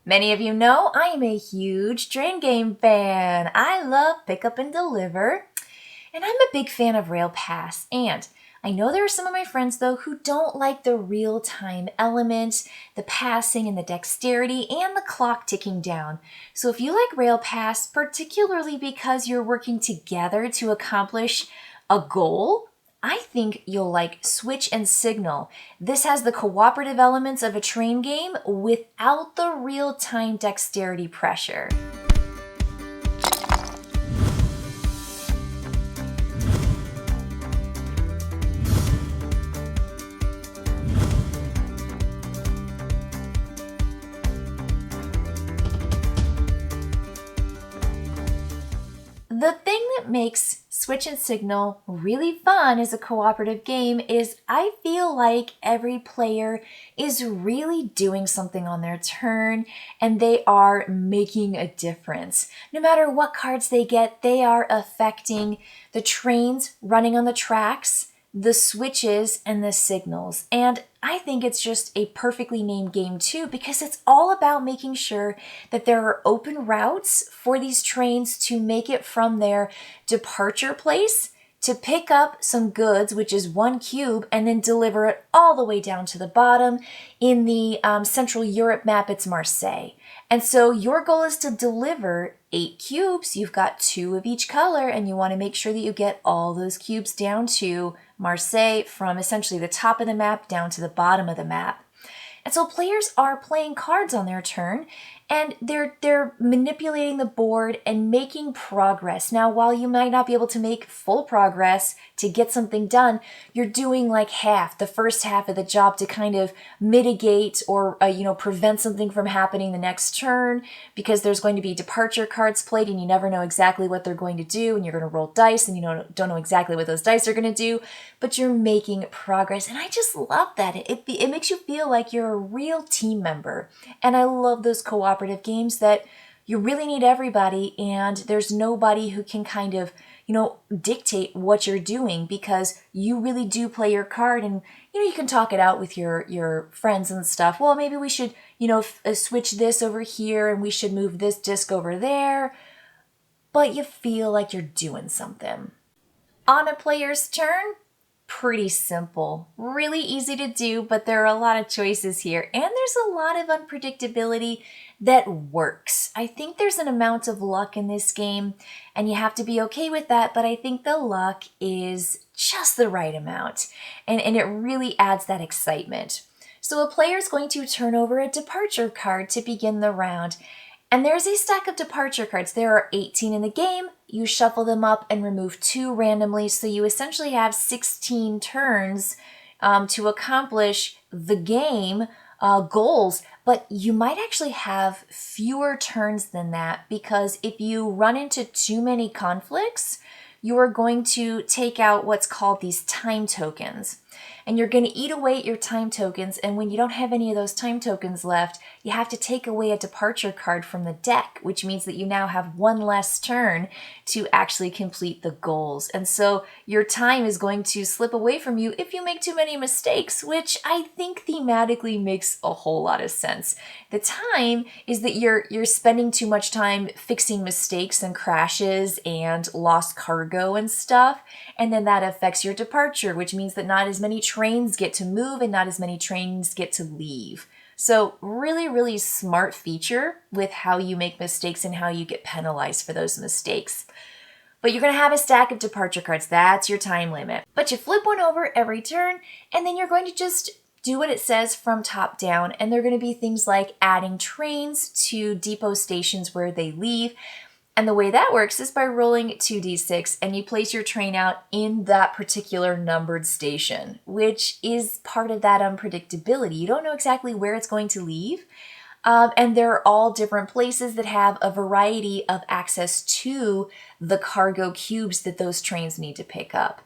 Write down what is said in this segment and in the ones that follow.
Many of you know I am a huge train game fan. I love pick up and deliver, and I'm a big fan of Rail Pass. And I know there are some of my friends though who don't like the real-time element, the passing and the dexterity, and the clock ticking down. So if you like Rail Pass, particularly because you're working together to accomplish a goal, I think you'll like Switch and Signal. This has the cooperative elements of a train game without the real-time dexterity pressure. The thing that makes Switch and Signal really fun as a cooperative game is I feel like every player is really doing something on their turn and they are making a difference. No matter what cards they get, they are affecting the trains running on the tracks, the switches, and the signals. And I think it's just a perfectly named game too, because it's all about making sure that there are open routes for these trains to make it from their departure place to pick up some goods, which is one cube, and then deliver it all the way down to the bottom. In the Central Europe map, it's Marseille. And so your goal is to deliver 8 cubes. You've got 2 of each color, and you want to make sure that you get all those cubes down to Marseille from essentially the top of the map down to the bottom of the map. And so players are playing cards on their turn, and they're manipulating the board and making progress. Now, while you might not be able to make full progress to get something done, you're doing like half, the first half of the job to kind of mitigate or prevent something from happening the next turn, because there's going to be departure cards played and you never know exactly what they're going to do, and you're going to roll dice and you don't know exactly what those dice are going to do, but you're making progress. And I just love that. It makes you feel like you're a real team member. And I love those cooperative games that you really need everybody, and there's nobody who can kind of dictate what you're doing, because you really do play your card, and you can talk it out with your friends and stuff. Well, maybe we should switch this over here and we should move this disc over there, but you feel like you're doing something. On a player's turn, pretty simple, really easy to do, but there are a lot of choices here, and there's a lot of unpredictability that works. I think there's an amount of luck in this game, and you have to be okay with that, but I think the luck is just the right amount, and it really adds that excitement. So a player is going to turn over a departure card to begin the round, and there's a stack of departure cards. There are 18 in the game. You shuffle them up and remove 2 randomly, so you essentially have 16 turns to accomplish the game goals, but you might actually have fewer turns than that, because if you run into too many conflicts, you are going to take out what's called these time tokens. And you're going to eat away at your time tokens, and when you don't have any of those time tokens left, you have to take away a departure card from the deck, which means that you now have 1 less turn to actually complete the goals. And so your time is going to slip away from you if you make too many mistakes, which I think thematically makes a whole lot of sense. The time is that you're spending too much time fixing mistakes and crashes and lost cargo and stuff, and then that affects your departure, which means that not as many trains get to move and not as many trains get to leave. So really, really smart feature with how you make mistakes and how you get penalized for those mistakes. But you're going to have a stack of departure cards. That's your time limit. But you flip one over every turn, and then you're going to just do what it says from top down. And they're going to be things like adding trains to depot stations where they leave. And the way that works is by rolling 2d6, and you place your train out in that particular numbered station, which is part of that unpredictability. You don't know exactly where it's going to leave. And they're all different places that have a variety of access to the cargo cubes that those trains need to pick up.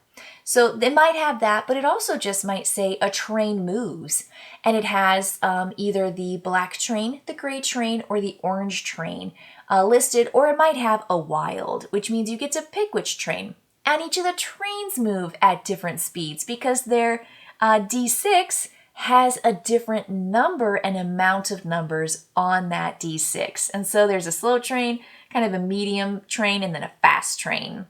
So they might have that, but it also just might say a train moves, and it has either the black train, the gray train, or the orange train listed, or it might have a wild, which means you get to pick which train. And each of the trains move at different speeds because they're D6, has a different number and amount of numbers on that D6. And so there's a slow train, kind of a medium train, and then a fast train.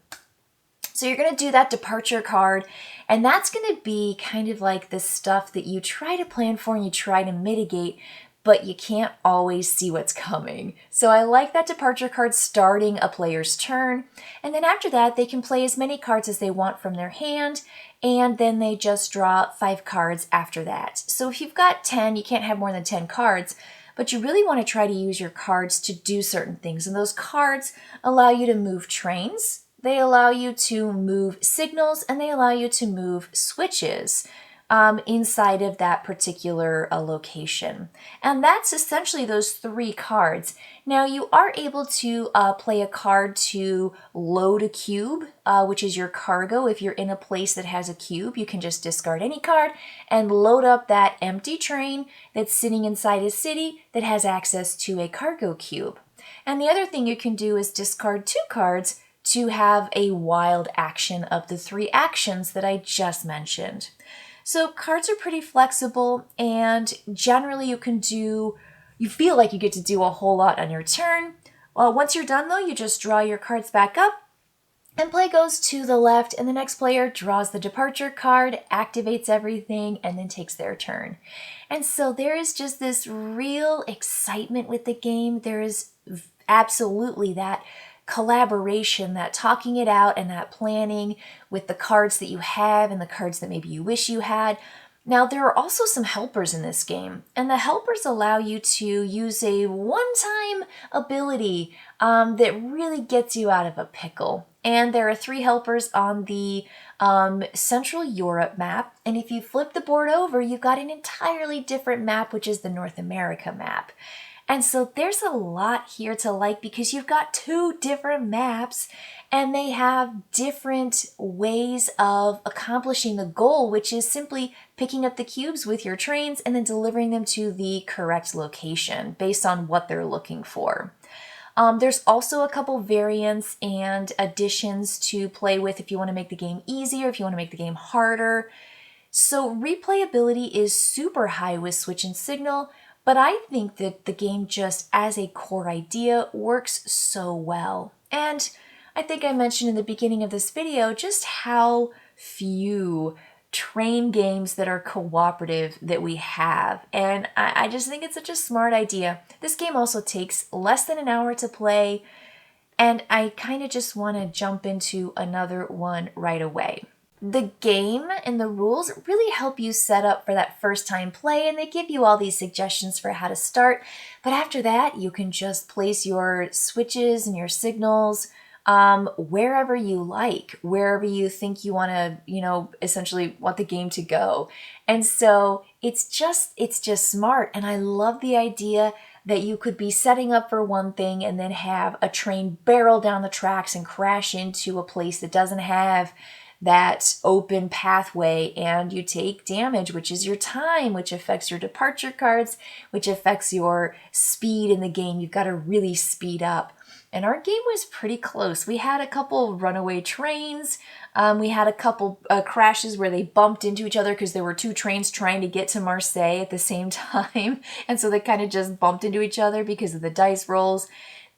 So you're going to do that departure card, and that's going to be kind of like the stuff that you try to plan for and you try to mitigate, but you can't always see what's coming. So I like that departure card starting a player's turn, and then after that they can play as many cards as they want from their hand, and then they just draw 5 cards after that. So if you've got 10, you can't have more than 10 cards, but you really want to try to use your cards to do certain things, and those cards allow you to move trains. They allow you to move signals, and they allow you to move switches inside of that particular location. And that's essentially those 3 cards. Now you are able to play a card to load a cube, which is your cargo. If you're in a place that has a cube, you can just discard any card and load up that empty train that's sitting inside a city that has access to a cargo cube. And the other thing you can do is discard 2 cards to have a wild action of the 3 actions that I just mentioned. So cards are pretty flexible, and generally you feel like you get to do a whole lot on your turn. Well, once you're done though, you just draw your cards back up, and play goes to the left, and the next player draws the departure card, activates everything, and then takes their turn. And so there is just this real excitement with the game. There is absolutely that collaboration, that talking it out and that planning with the cards that you have and the cards that maybe you wish you had. Now, there are also some helpers in this game, and the helpers allow you to use a one-time ability that really gets you out of a pickle. And there are 3 helpers on the Central Europe map, and if you flip the board over, you've got an entirely different map, which is the North America map. And so there's a lot here to like because you've got 2 different maps and they have different ways of accomplishing the goal, which is simply picking up the cubes with your trains and then delivering them to the correct location based on what they're looking for. There's also a couple variants and additions to play with if you want to make the game easier, if you want to make the game harder. So replayability is super high with Switch and Signal, but I think that the game just as a core idea works so well. And I think I mentioned in the beginning of this video just how few train games that are cooperative that we have. And I just think it's such a smart idea. This game also takes less than an hour to play, and I kind of just want to jump into another one right away. The game and the rules really help you set up for that first time play, and they give you all these suggestions for how to start. But after that, you can just place your switches and your signals wherever you like, wherever you think you want to, essentially want the game to go. And so it's just smart. And I love the idea that you could be setting up for one thing and then have a train barrel down the tracks and crash into a place that doesn't have that open pathway, and you take damage, which is your time, which affects your departure cards, which affects your speed in the game. You've got to really speed up. And our game was pretty close. We had a couple runaway trains. We had a couple crashes where they bumped into each other because there were 2 trains trying to get to Marseille at the same time. And so they kind of just bumped into each other because of the dice rolls.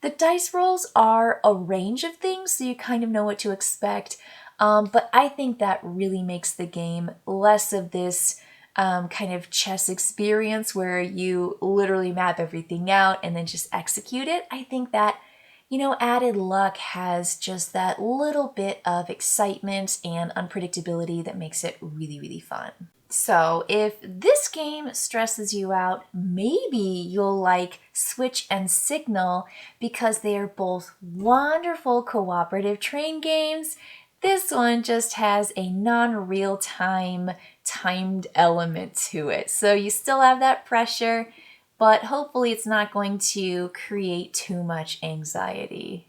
The dice rolls are a range of things, so you kind of know what to expect. But I think that really makes the game less of this kind of chess experience where you literally map everything out and then just execute it. I think that, added luck has just that little bit of excitement and unpredictability that makes it really, really fun. So if this game stresses you out, maybe you'll like Switch and Signal because they are both wonderful cooperative train games. This one just has a non-real-time timed element to it. So you still have that pressure, but hopefully it's not going to create too much anxiety.